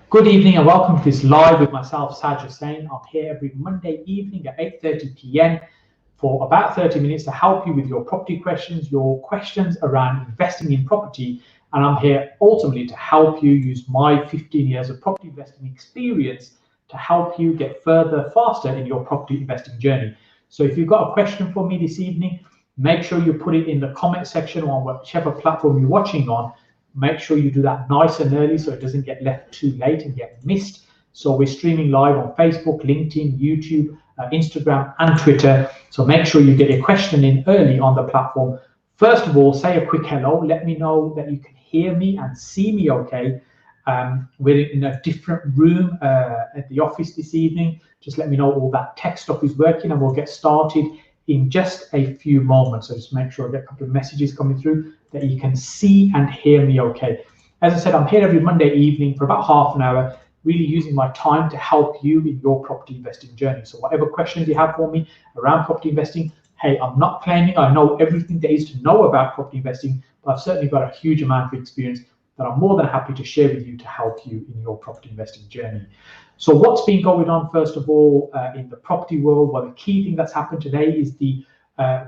Good evening and welcome to this live with myself, Saj Hussain. I'm here every Monday evening at 8:30 p.m. for about 30 minutes to help you with your property questions, your questions around investing in property. And I'm here ultimately to help you use my 15 years of property investing experience to help you get further, faster in your property investing journey. So if you've got a question for me this evening, make sure you put it in the comment section on whichever platform you're watching on. Make sure you do that nice and early so it doesn't get left too late and get missed. So we're streaming live on Facebook, LinkedIn, YouTube, Instagram, and Twitter. So make sure you get your question in early on the platform. First of all, say a quick hello. Let me know that you can hear me and see me okay. We're in a different room at the office this evening. Just let me know all that tech stuff is working and we'll get started in just a few moments. So just make sure I get a couple of messages coming through that you can see and hear me okay. As I said, I'm here every Monday evening for about half an hour, really using my time to help you in your property investing journey. So whatever questions you have for me around property investing, hey, I'm not claiming I know everything there is to know about property investing, but I've certainly got a huge amount of experience that I'm more than happy to share with you to help you in your property investing journey. So what's been going on, first of all, in the property world? Well, the key thing that's happened today is the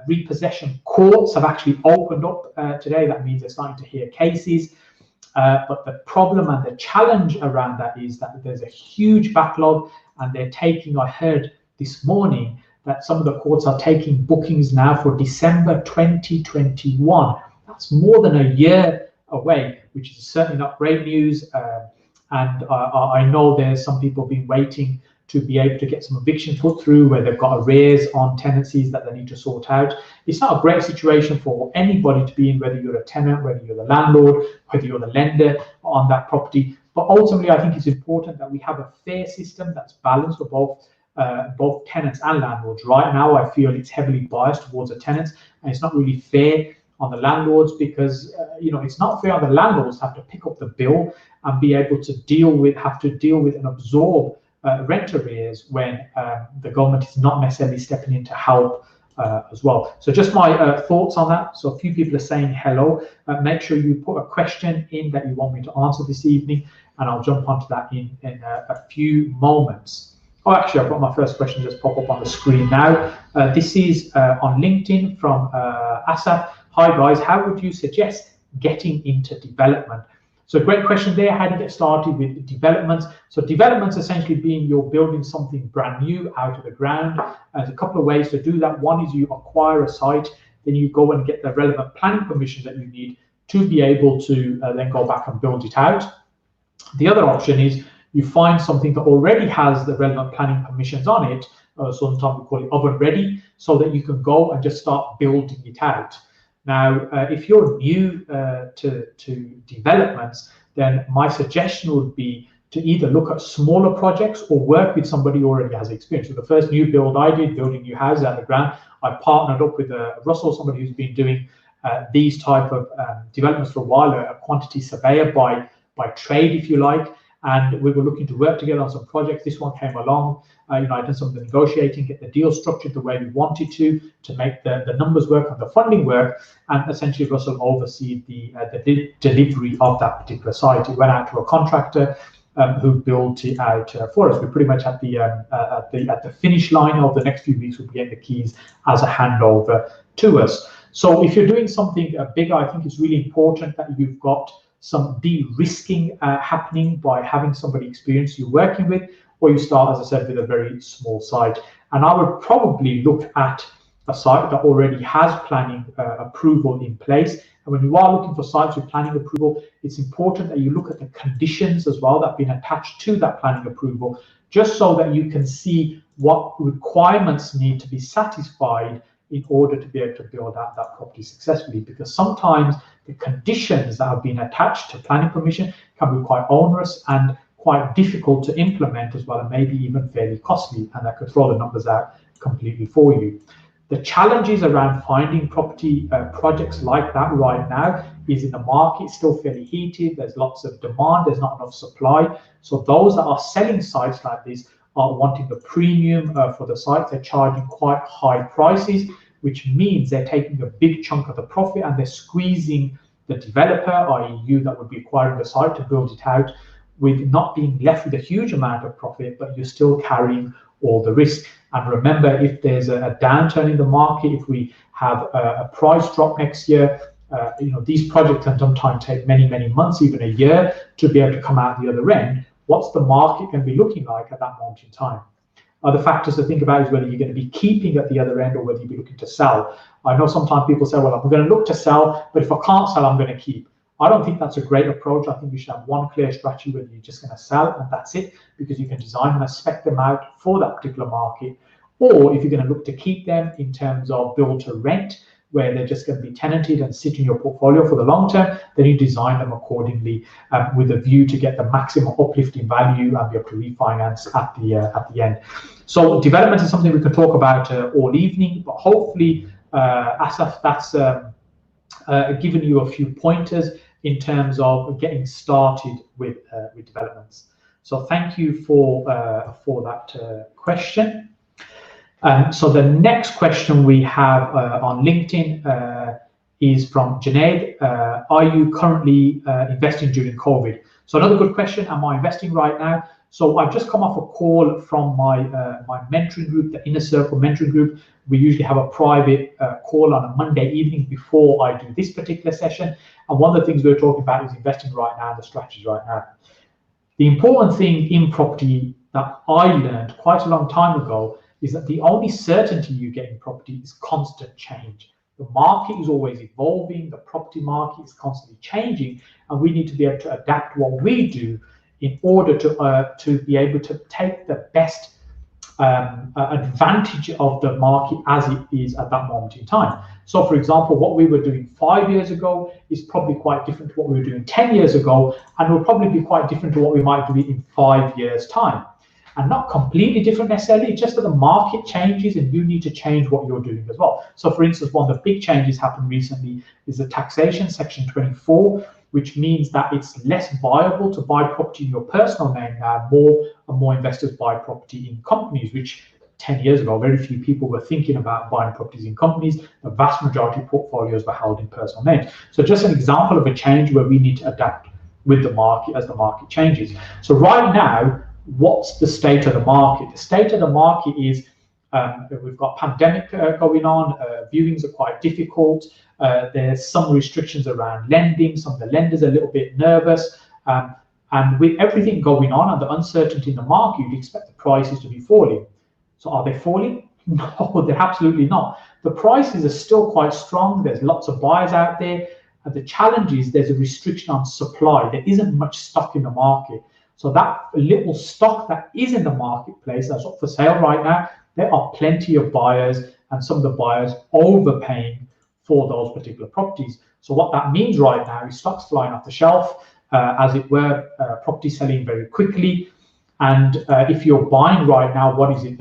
repossession courts have actually opened up today. That means they're starting to hear cases. But the problem and the challenge around that is that there's a huge backlog and they're taking, I heard this morning, that some of the courts are taking bookings now for December 2021. That's more than a year away, which is certainly not great news. And I know there's some people been waiting to be able to get some evictions put through where they've got arrears on tenancies that they need to sort out. It's not a great situation for anybody to be in, whether you're a tenant, whether you're the landlord, whether you're the lender on that property. But ultimately, I think it's important that we have a fair system that's balanced for both tenants and landlords. Right now, I feel it's heavily biased towards the tenants, and it's not really fair on the landlords because it's not fair on the landlords to have to pick up the bill and be able to deal with and absorb rent arrears when the government is not necessarily stepping in to help as well. So just my thoughts on that. So a few people are saying hello. Make sure you put a question in that you want me to answer this evening, and I'll jump onto that in a few moments. Oh, actually, I've got my first question just pop up on the screen now. This is on LinkedIn from Asaf. Hi guys, how would you suggest getting into development? So great question there. How do you get started with developments? So developments essentially being you're building something brand new out of the ground. There's a couple of ways to do that. One is you acquire a site, then you go and get the relevant planning permissions that you need to be able to then go back and build it out. The other option is you find something that already has the relevant planning permissions on it, sometimes we call it oven ready, so that you can go and just start building it out. Now, if you're new to developments, then my suggestion would be to either look at smaller projects or work with somebody who already has experience. So the first new build I did, building new houses out of the ground, I partnered up with Russell, somebody who's been doing these type of developments for a while, a quantity surveyor by trade, if you like. And we were looking to work together on some projects. This one came along. I'd done some of the negotiating, get the deal structured the way we wanted to make the numbers work and the funding work. And essentially, Russell oversees the delivery of that particular site. It went out to a contractor who built it out for us. We're pretty much at the finish line of the next few weeks. We'll be getting the keys as a handover to us. So if you're doing something bigger, I think it's really important that you've got some de-risking happening by having somebody experienced you're working with, or you start, as I said, with a very small site. And I would probably look at a site that already has planning approval in place. And when you are looking for sites with planning approval, it's important that you look at the conditions as well that have been attached to that planning approval, just so that you can see what requirements need to be satisfied in order to be able to build out that property successfully. Because sometimes the conditions that have been attached to planning permission can be quite onerous and quite difficult to implement as well, and maybe even fairly costly, and that could throw the numbers out completely for you. The challenges around finding property projects like that right now is in the market still fairly heated. There's lots of demand, there's not enough supply. So those that are selling sites like this are wanting the premium for the site. They're charging quite high prices, which means they're taking a big chunk of the profit and they're squeezing the developer, i.e. you that would be acquiring the site to build it out, with not being left with a huge amount of profit, but you're still carrying all the risk. And remember, if there's a downturn in the market, if we have a price drop next year, these projects can sometimes take many months, even a year, to be able to come out the other end. What's the market going to be looking like at that moment in time? Other factors to think about is whether you're going to be keeping at the other end or whether you'll be looking to sell. I know sometimes people say, well, I'm going to look to sell, but if I can't sell, I'm going to keep. I don't think that's a great approach. I think you should have one clear strategy whether you're just going to sell and that's it, because you can design and spec them out for that particular market. Or if you're going to look to keep them in terms of build to rent, where they're just going to be tenanted and sit in your portfolio for the long term, then you design them accordingly with a view to get the maximum uplift in value and be able to refinance at the end. So development is something we can talk about all evening, but hopefully, Asaf, that's given you a few pointers in terms of getting started with developments. So thank you for that question. So the next question we have on LinkedIn is from Junaid. Are you currently investing during COVID? So another good question. Am I investing right now? So I've just come off a call from my mentoring group, the Inner Circle mentoring group. We usually have a private call on a Monday evening before I do this particular session. And one of the things we're talking about is investing right now, the strategies right now. The important thing in property that I learned quite a long time ago is that the only certainty you get in property is constant change. The market is always evolving, the property market is constantly changing, and we need to be able to adapt what we do in order to be able to take the best advantage of the market as it is at that moment in time. So for example, what we were doing 5 years ago is probably quite different to what we were doing 10 years ago, and will probably be quite different to what we might do in 5 years' time. And not completely different necessarily, just that the market changes and you need to change what you're doing as well. So for instance, one of the big changes happened recently is the taxation, section 24, which means that it's less viable to buy property in your personal name now. More and more investors buy property in companies, which 10 years ago, very few people were thinking about buying properties in companies. The vast majority of portfolios were held in personal names. So just an example of a change where we need to adapt with the market as the market changes. So right now, what's the state of the market? The state of the market is we've got pandemic going on, viewings are quite difficult, there's some restrictions around lending, some of the lenders are a little bit nervous, and with everything going on and the uncertainty in the market, you'd expect the prices to be falling. So are they falling? No, they're absolutely not. The prices are still quite strong, there's lots of buyers out there, and the challenge is there's a restriction on supply. There isn't much stock in the market. So that little stock that is in the marketplace that's up for sale right now, there are plenty of buyers, and some of the buyers overpaying for those particular properties. So what that means right now is stocks flying off the shelf, as it were, property selling very quickly. And if you're buying right now, what is it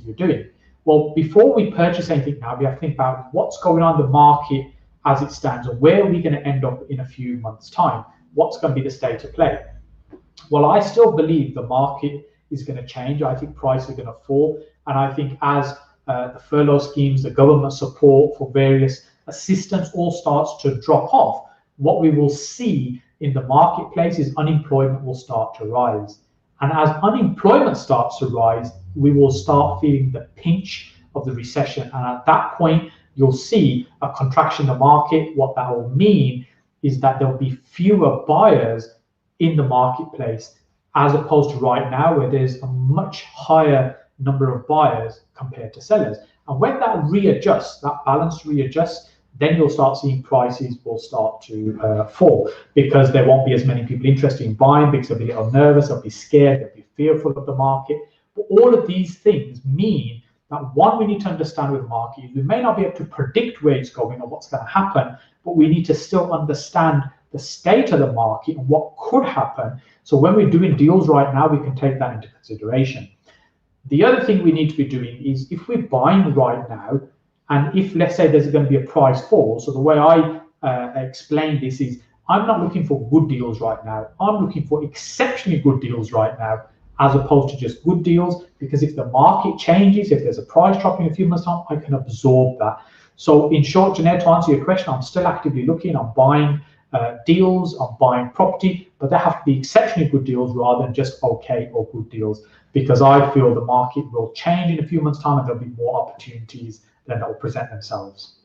you're doing? Well, before we purchase anything now, we have to think about what's going on in the market as it stands, and where are we going to end up in a few months' time? What's going to be the state of play? Well, I still believe the market is going to change. I think prices are going to fall. And I think as the furlough schemes, the government support for various assistance all starts to drop off, what we will see in the marketplace is unemployment will start to rise. And as unemployment starts to rise, we will start feeling the pinch of the recession. And at that point, you'll see a contraction in the market. What that will mean is that there'll be fewer buyers in the marketplace, as opposed to right now where there's a much higher number of buyers compared to sellers. And when that readjusts, that balance readjusts, then you'll start seeing prices will start to fall, because there won't be as many people interested in buying, because they'll be a little nervous, they'll be scared, they'll be fearful of the market. But all of these things mean that, one, we need to understand with the market, we may not be able to predict where it's going or what's going to happen, but we need to still understand the state of the market and what could happen. So when we're doing deals right now, we can take that into consideration. The other thing we need to be doing is, if we're buying right now, and if, let's say, there's going to be a price fall, so the way I explain this is, I'm not looking for good deals right now. I'm looking for exceptionally good deals right now, as opposed to just good deals, because if the market changes, if there's a price drop in a few months' time, I can absorb that. So in short, Junaid, to answer your question, I'm still actively looking, I'm buying deals on buying property, but they have to be exceptionally good deals rather than just okay or good deals, because I feel the market will change in a few months' time and there'll be more opportunities then that will present themselves.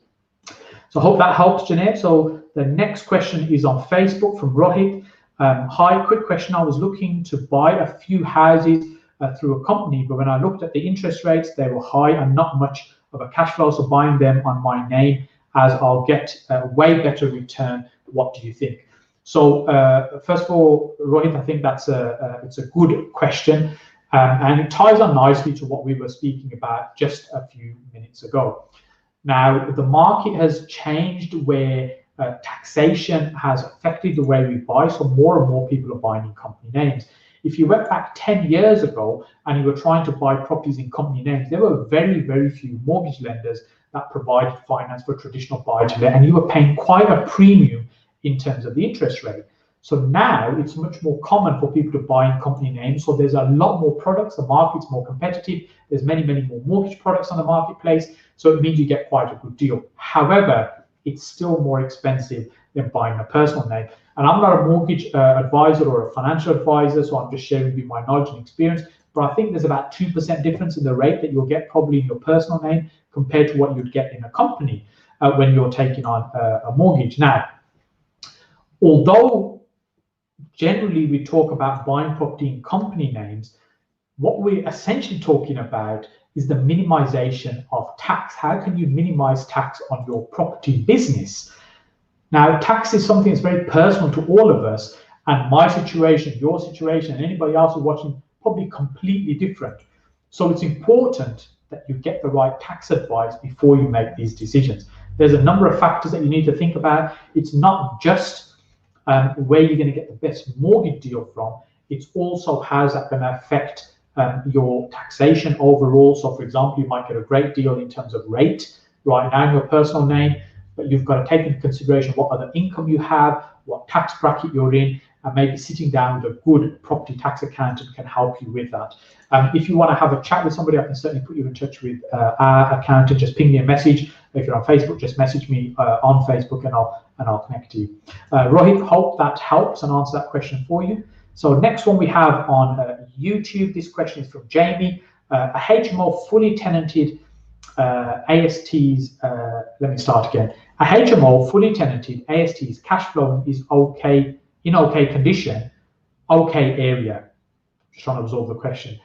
So I hope that helps, Janet. So the next question is on Facebook from Rohit. Hi, quick question. I was looking to buy a few houses through a company, but when I looked at the interest rates, they were high and not much of a cash flow. So buying them on my name, as I'll get a way better return. What do you think? So first of all, Rohit, I think that's it's a good question, and it ties on nicely to what we were speaking about just a few minutes ago. Now, the market has changed where taxation has affected the way we buy, so more and more people are buying in company names. If you went back 10 years ago and you were trying to buy properties in company names, there were very, very few mortgage lenders that provided finance for traditional buy-to-let, and you were paying quite a premium in terms of the interest rate. So now it's much more common for people to buy in company names. So there's a lot more products. The market's more competitive. There's many, many more mortgage products on the marketplace. So it means you get quite a good deal. However, it's still more expensive than buying a personal name. And I'm not a mortgage advisor or a financial advisor, so I'm just sharing with you my knowledge and experience. But I think there's about 2% difference in the rate that you'll get probably in your personal name compared to what you'd get in a company when you're taking on a mortgage. Now, although generally we talk about buying property in company names, what we're essentially talking about is the minimization of tax. How can you minimize tax on your property business? Now, tax is something that's very personal to all of us, and my situation, your situation, and anybody else who's watching, probably completely different. So it's important that you get the right tax advice before you make these decisions. There's a number of factors that you need to think about. It's not just where you're going to get the best mortgage deal from. It's also how's that going to affect your taxation overall. So, for example, you might get a great deal in terms of rate right now in your personal name, but you've got to take into consideration what other income you have, what tax bracket you're in, and maybe sitting down with a good property tax accountant can help you with that. If you want to have a chat with somebody, I can certainly put you in touch with our accountant. Just ping me a message. If you're on Facebook, just message me on Facebook and I'll connect to you. Rohit, hope that helps and answer that question for you. So next one we have on YouTube, this question is from Jamie. A HMO fully tenanted ASTs, let me start again. A HMO fully tenanted ASTs cash flow is okay, in okay condition, okay area. Just trying to absorb the question.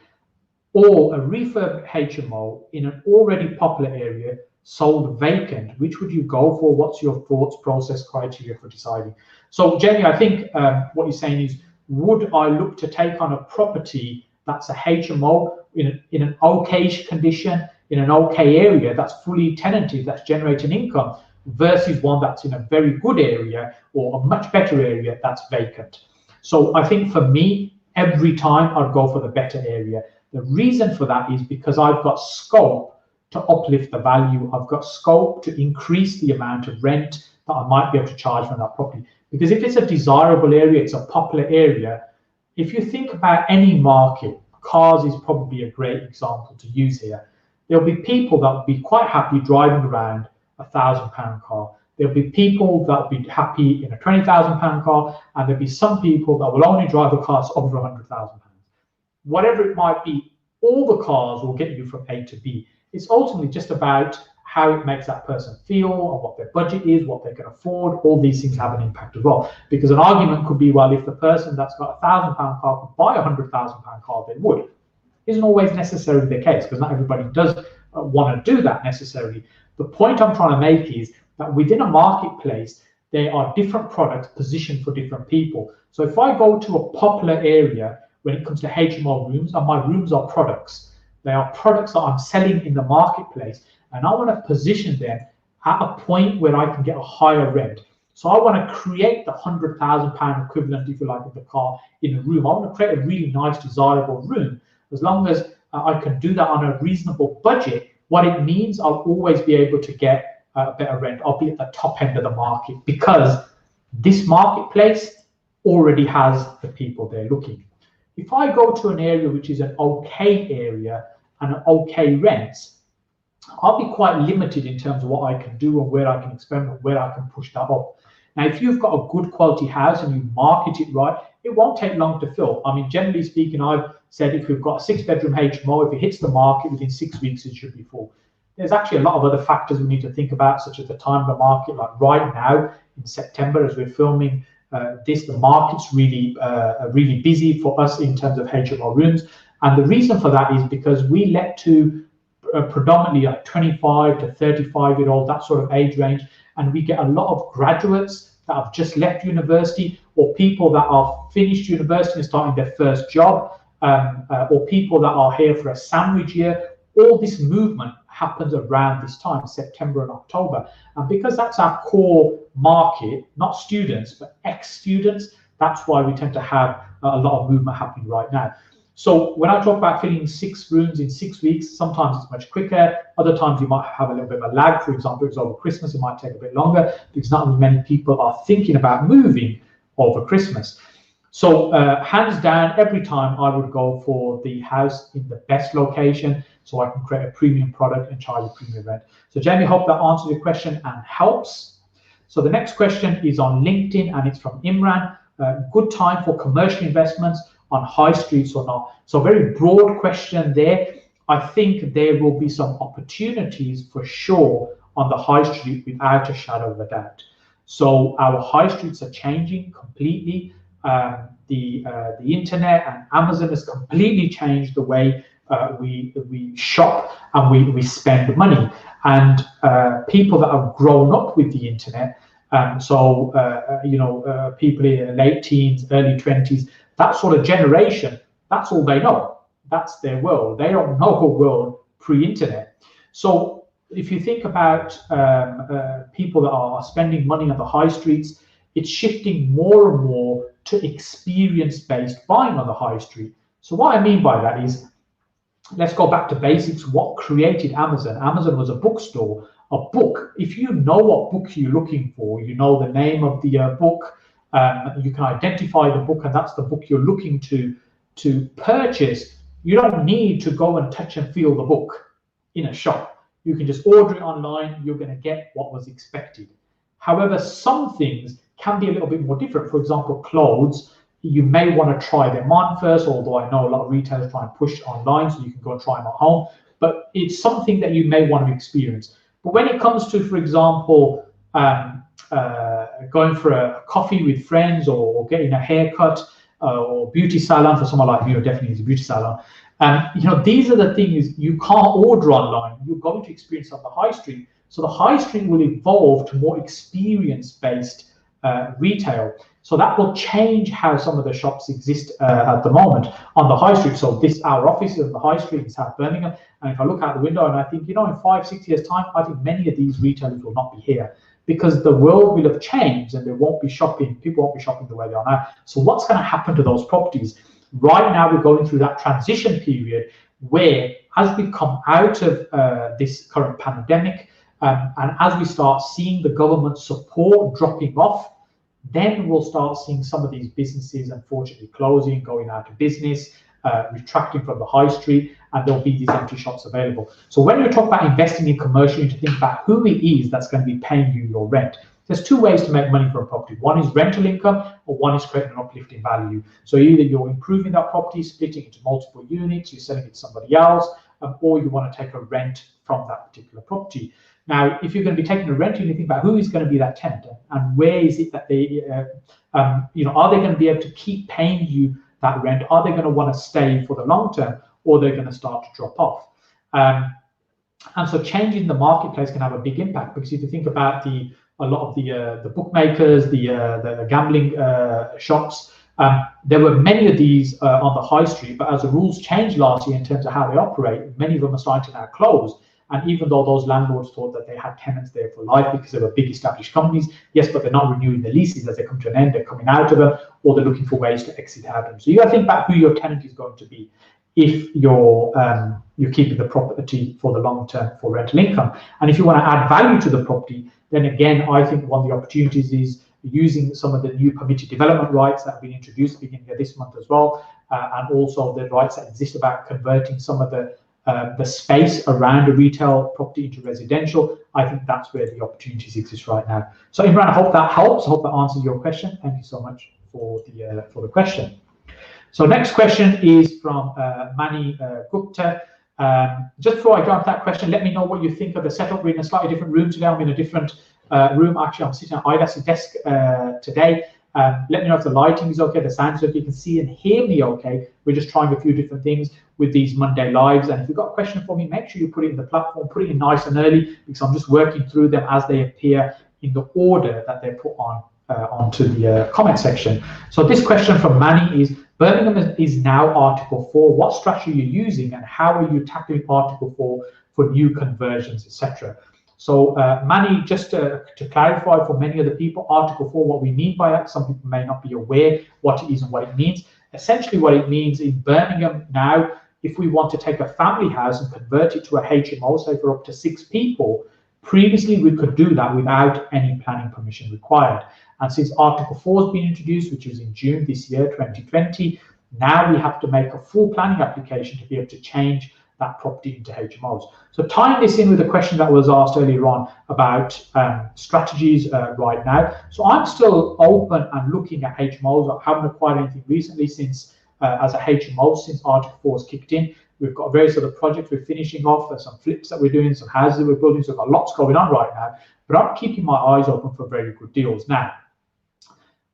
Or a refurbed HMO in an already popular area sold vacant. Which would you go for? What's your thoughts, process, criteria for deciding? So Jamie, I think what you're saying is, would I look to take on a property that's a HMO in an okay condition, in an okay area that's fully tenanted, that's generating income, versus one that's in a very good area or a much better area that's vacant? So I think for me, every time I'd go for the better area. The reason for that is because I've got scope to uplift the value. I've got scope to increase the amount of rent that I might be able to charge from that property. Because if it's a desirable area, it's a popular area. If you think about any market, cars is probably a great example to use here. There'll be people that will be quite happy driving around £1,000 car. There'll be people that will be happy in a £20,000 car, and there'll be some people that will only drive a car over £100,000. Whatever it might be, all the cars will get you from A to B. It's ultimately just about how it makes that person feel, and what their budget is, what they can afford. All these things have an impact as well. Because an argument could be, well, if the person that's got a £1,000 car could buy a £100,000 car, they would. Isn't always necessarily the case, because not everybody does want to do that necessarily. The point I'm trying to make is that within a marketplace, there are different products positioned for different people. So if I go to a popular area when it comes to HMO rooms, and my rooms are products, they are products that I'm selling in the marketplace, and I want to position them at a point where I can get a higher rent. So I want to create the £100,000 equivalent, if you like, of the car in a room. I want to create a really nice, desirable room. As long as I can do that on a reasonable budget, what it means, I'll always be able to get a better rent. I'll be at the top end of the market because this marketplace already has the people there looking. If I go to an area which is an okay area and an okay rents, I'll be quite limited in terms of what I can do and where I can experiment, where I can push that up. Now, if you've got a good quality house and you market it right, it won't take long to fill. I mean, generally speaking, I've said if we've got a 6-bedroom HMO, if it hits the market within 6 weeks, it should be full. There's actually a lot of other factors we need to think about, such as the time of the market. Like right now in September, as we're filming this, the market's really busy for us in terms of HMO rooms. And the reason for that is because we let to predominantly like 25 to 35-year-old, that sort of age range. And we get a lot of graduates that have just left university, or people that are finished university and starting their first job, or people that are here for a sandwich year. All this movement happens around this time, September and October. And because that's our core market, not students, but ex-students, that's why we tend to have a lot of movement happening right now. So when I talk about filling 6 rooms in 6 weeks, sometimes it's much quicker. Other times you might have a little bit of a lag. For example, it's over Christmas, it might take a bit longer because not as many people are thinking about moving over Christmas. So hands down, every time I would go for the house in the best location so I can create a premium product and charge a premium rent. So Jamie, hope that answers your question and helps. So the next question is on LinkedIn, and it's from Imran. Good time for commercial investments on high streets or not? So very broad question there. I think there will be some opportunities for sure on the high street without a shadow of a doubt. So our high streets are changing completely. The internet and Amazon has completely changed the way we shop and we spend money. And people that have grown up with the internet, people in their late teens, early 20s, that sort of generation, that's all they know. That's their world. They don't know a world pre-internet. So if you think about people that are spending money on the high streets, it's shifting more and more to experience-based buying on the high street. So what I mean by that is, let's go back to basics. What created Amazon? Amazon was a bookstore. A book, if you know what book you're looking for, you know the name of the book, you can identify the book, and that's the book you're looking to purchase. You don't need to go and touch and feel the book in a shop. You can just order it online. You're going to get what was expected. However, some things can be a little bit more different. For example, clothes, you may want to try them on first, although I know a lot of retailers try and push online so you can go and try them at home, but it's something that you may want to experience. But when it comes to, for example, going for a coffee with friends, or getting a haircut, or beauty salon for someone like me, or definitely is a beauty salon, these are the things you can't order online. You're going to experience on the high street. So the high street will evolve to more experience-based retail. So that will change how some of the shops exist at the moment on the high street. So our office is on the high street in South Birmingham. And if I look out the window and I think, in 5-6 years time, I think many of these retailers will not be here, because the world will have changed and they won't be shopping. People won't be shopping the way they are now. So what's going to happen to those properties? Right now, we're going through that transition period where, as we come out of this current pandemic, and as we start seeing the government support dropping off, then we'll start seeing some of these businesses unfortunately closing, going out of business, retracting from the high street, and there'll be these empty shops available. So when you talk about investing in commercial, you need to think about who it is that's going to be paying you your rent. There's 2 ways to make money from a property. One is rental income, or one is creating an uplift in value. So either you're improving that property, splitting it into multiple units, you're selling it to somebody else, or you want to take a rent from that particular property. Now, if you're going to be taking a rent, you need to think about who is going to be that tenant, and where is it that they, are they going to be able to keep paying you that rent? Are they going to want to stay for the long term, or they're going to start to drop off? And so changing the marketplace can have a big impact, because if you think about a lot of the bookmakers, the gambling shops, there were many of these on the high street, but as the rules changed last year in terms of how they operate, many of them are starting to now close. And even though those landlords thought that they had tenants there for life because they were big established companies, yes, but they're not renewing the leases as they come to an end, they're coming out of them, or they're looking for ways to exit out of them. So you got to think about who your tenant is going to be if you're keeping the property for the long term for rental income. And if you want to add value to the property, then again, I think one of the opportunities is using some of the new permitted development rights that have been introduced beginning of this month as well, and also the rights that exist about converting some of the the space around a retail property into residential, I think that's where the opportunities exist right now. So Imran, I hope that helps. I hope that answers your question. Thank you so much for the question. So next question is from Mani Gupta. Just before I go on to that question, let me know what you think of the setup. We're in a slightly different room today. I'm in a different room. Actually, I'm sitting at Ida's desk today. Let me know if the lighting is okay, the sound is okay, you can see and hear me okay. We're just trying a few different things with these Monday lives. And if you've got a question for me, make sure you put it in the platform, put it in nice and early, because I'm just working through them as they appear in the order that they're put on onto the comment section. So this question from Manny is, Birmingham is now Article 4. What strategy are you using and how are you tackling Article 4 for new conversions, etc.? So Manny, just to clarify for many other people, Article 4, what we mean by that, some people may not be aware what it is and what it means. Essentially what it means in Birmingham now, if we want to take a family house and convert it to a HMO, say for up to 6 people, previously we could do that without any planning permission required. And since Article 4 has been introduced, which was in June this year, 2020, now we have to make a full planning application to be able to change that property into HMOs. So tying this in with the question that was asked earlier on about strategies right now. So I'm still open and looking at HMOs. I haven't acquired anything recently since as a HMO since Article 4 has kicked in. We've got various other projects we're finishing off, and some flips that we're doing, some houses that we're building, so we've got lots going on right now. But I'm keeping my eyes open for very good deals. Now,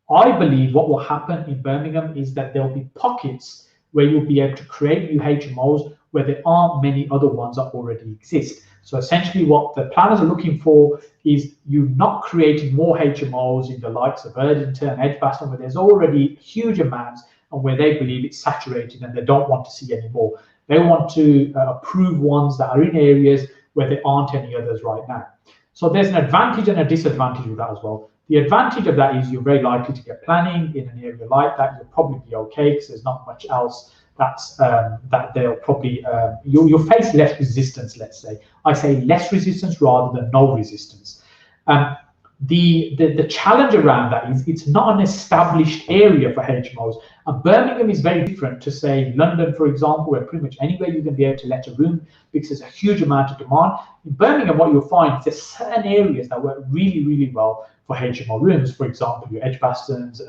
I believe what will happen in Birmingham is that there'll be pockets where you'll be able to create new HMOs where there aren't many other ones that already exist. So essentially what the planners are looking for is you not creating more HMOs in the likes of Erdington, Edgbaston, where there's already huge amounts and where they believe it's saturated and they don't want to see any more. They want to approve ones that are in areas where there aren't any others right now. So there's an advantage and a disadvantage with that as well. The advantage of that is you're very likely to get planning in an area like that. You'll probably be okay because there's not much else that's that they'll probably you'll face less resistance. Let's say I say less resistance rather than no resistance. The challenge around that is it's not an established area for HMOs, and Birmingham is very different to say London, for example, where pretty much anywhere you can be able to let a room because there's a huge amount of demand. In Birmingham, what you'll find is there's certain areas that work really, really well for HMO rooms. For example, your Edgbastons,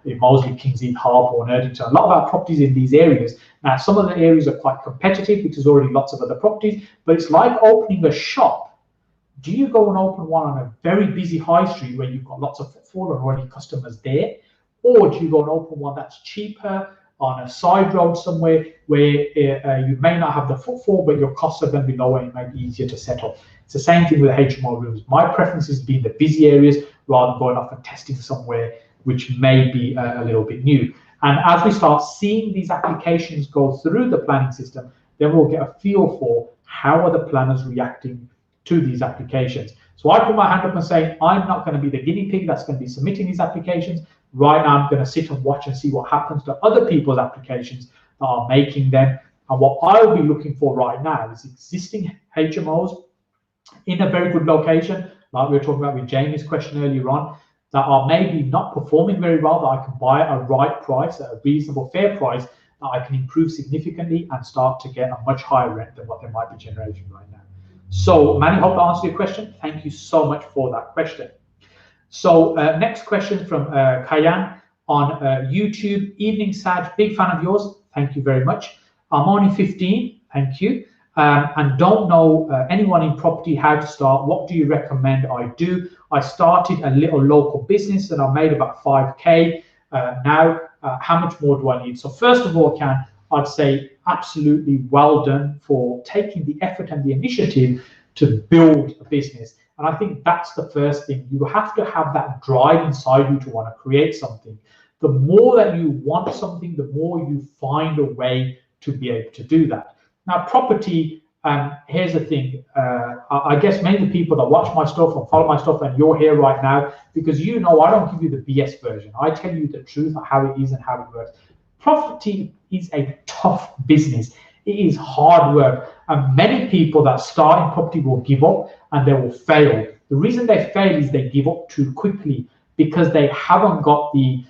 Moseley, Kingsley, Harborne, Erdington, a lot of our properties in these areas. Now, some of the areas are quite competitive because there's already lots of other properties, but it's like opening a shop. Do you go and open one on a very busy high street where you've got lots of footfall and already customers there? Or do you go and open one that's cheaper on a side road somewhere where you may not have the footfall, but your costs are going to be lower and it might be easier to set up? It's the same thing with HMO rooms. My preference is to be in the busy areas rather than going off and testing somewhere which may be a little bit new. And as we start seeing these applications go through the planning system, then we'll get a feel for how are the planners reacting to these applications. So I put my hand up and say, I'm not going to be the guinea pig that's going to be submitting these applications. Right now, I'm going to sit and watch and see what happens to other people's applications that are making them. And what I'll be looking for right now is existing HMOs in a very good location, like we were talking about with Jamie's question earlier on, that are maybe not performing very well, that I can buy at a right price, at a reasonable, fair price, that I can improve significantly and start to get a much higher rent than what they might be generating right now. So, Manny, hope that answers your question. Thank you so much for that question. So, next question from Kayan on YouTube. Evening, Saj, big fan of yours. Thank you very much. I'm only 15, thank you, and don't know anyone in property, how to start. What do you recommend I do? I started a little local business and I made about 5K. Now, how much more do I need? So, first of all, I'd say absolutely well done for taking the effort and the initiative to build a business. And I think that's the first thing. You have to have that drive inside you to want to create something. The more that you want something, the more you find a way to be able to do that. Now, property, here's the thing. I guess many people that watch my stuff and follow my stuff, and you're here right now, because you know I don't give you the BS version. I tell you the truth of how it is and how it works. Property is a tough business. It is hard work. And many people that start in property will give up and they will fail. The reason they fail is they give up too quickly because they haven't got the,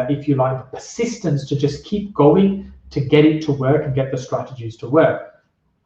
if you like, the persistence to just keep going to get it to work and get the strategies to work.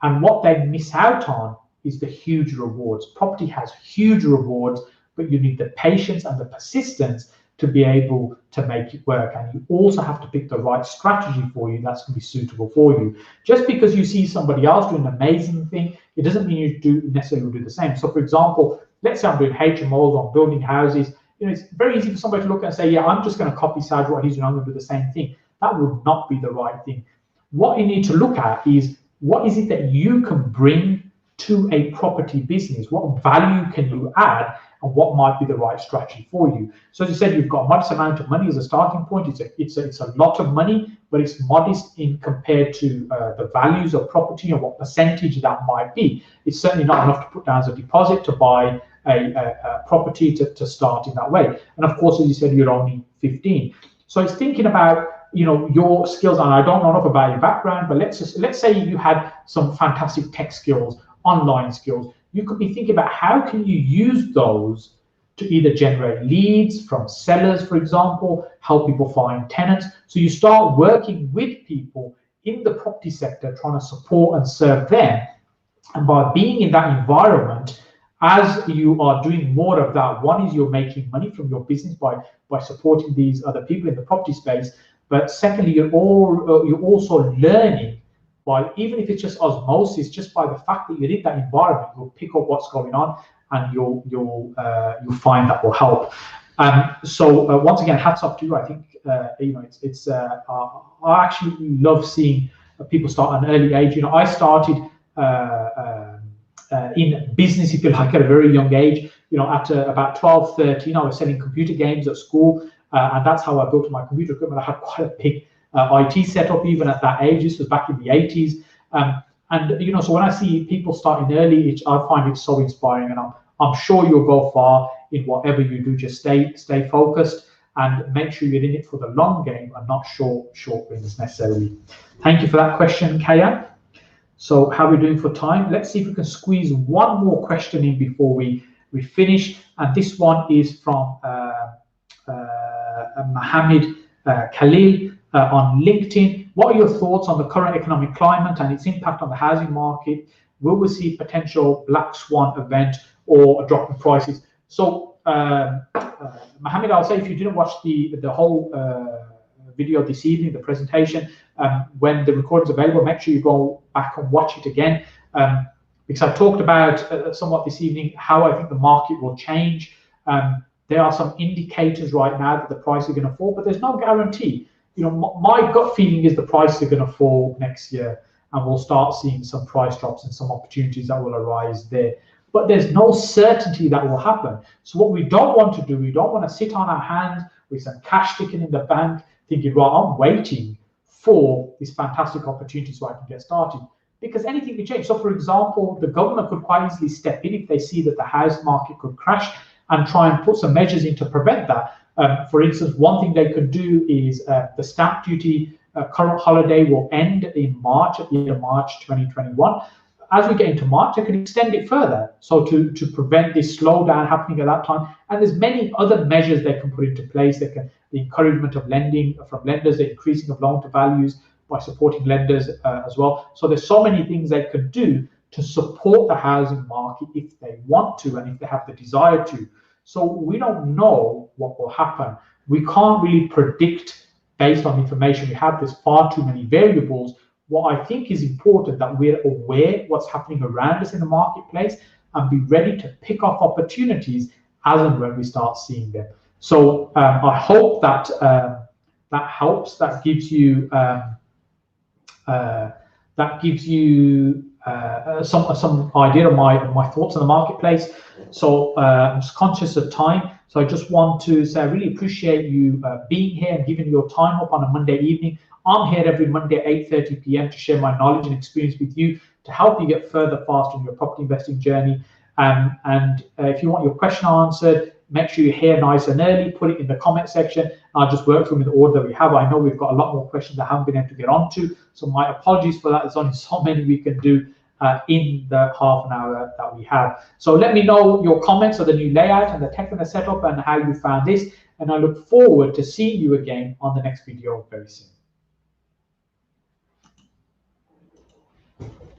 And what they miss out on is the huge rewards. Property has huge rewards, but you need the patience and the persistence to be able to make it work. And you also have to pick the right strategy for you that's going to be suitable for you. Just because you see somebody else doing an amazing thing, it doesn't mean you do necessarily do the same. So for example, let's say I'm doing HMOs, I'm building houses. It's very easy for somebody to look and say, yeah, I'm just going to copy Saj what he's doing, I'm going to do the same thing. That would not be the right thing. What you need to look at is, what is it that you can bring to a property business? What value can you add, and what might be the right strategy for you? So as you said, you've got a modest amount of money as a starting point. It's a lot of money, but it's modest in compared to the values of property and what percentage that might be. It's certainly not enough to put down as a deposit to buy a property to start in that way. And of course, as you said, you're only 15. So it's thinking about your skills, and I don't know enough about your background, but let's say you had some fantastic tech skills, online skills. You could be thinking about how can you use those to either generate leads from sellers, for example, help people find tenants. So you start working with people in the property sector, trying to support and serve them. And by being in that environment, as you are doing more of that, one is you're making money from your business by supporting these other people in the property space. But secondly, you're also learning by, even if it's just osmosis, just by the fact that you're in that environment, you'll pick up what's going on, and you'll find that will help. So once again, hats off to you. I think I actually love seeing people start at an early age. I started in business, if you like, at a very young age. At about 12, 13, I was selling computer games at school, and that's how I built my computer equipment. I had quite a big IT setup even at that age. This was back in the 80s. So when I see people starting early, I find it so inspiring, and I'm sure you'll go far in whatever you do. Just stay focused and make sure you're in it for the long game and not short wins necessarily. Thank you for that question, Kaya. So how are we doing for time? Let's see if we can squeeze one more question in before we finish. And this one is from Mohammed Khalil on LinkedIn. What are your thoughts on the current economic climate and its impact on the housing market? Will we see potential black swan event or a drop in prices? So Mohammed, I'll say, if you didn't watch the whole video this evening, the presentation, when the recording's available, make sure you go back and watch it again, because I talked about somewhat this evening how I think the market will change. There are some indicators right now that the price is going to fall, but there's no guarantee. My gut feeling is the prices are going to fall next year, and we'll start seeing some price drops and some opportunities that will arise there. But there's no certainty that will happen. So what we don't want to do, we don't want to sit on our hands with some cash sticking in the bank, thinking, well, I'm waiting for this fantastic opportunity so I can get started. Because anything can change. So for example, the government could quite easily step in if they see that the house market could crash and try and put some measures in to prevent that. For instance, one thing they could do is the stamp duty current holiday will end in March, at the end of March 2021. As we get into March, they can extend it further, so to prevent this slowdown happening at that time. And there's many other measures they can put into place. The encouragement of lending from lenders, the increasing of loan to values by supporting lenders as well. So there's so many things they could do to support the housing market if they want to and if they have the desire to. So we don't know what will happen. We can't really predict based on the information we have. There's far too many variables. What I think is important that we're aware what's happening around us in the marketplace and be ready to pick up opportunities as and when we start seeing them. So I hope that that helps. That gives you some idea of my thoughts on the marketplace. So I'm just conscious of time. So I just want to say I really appreciate you being here and giving your time up on a Monday evening. I'm here every Monday at 8:30 p.m. to share my knowledge and experience with you to help you get further faster in your property investing journey. And if you want your question answered, make sure you're here nice and early, put it in the comment section. I'll just work through them in the order that we have. I know we've got a lot more questions I haven't been able to get onto, so my apologies for that. There's only so many we can do in the half an hour that we have. So let me know your comments on the new layout and the technical setup and how you found this. And I look forward to seeing you again on the next video very soon.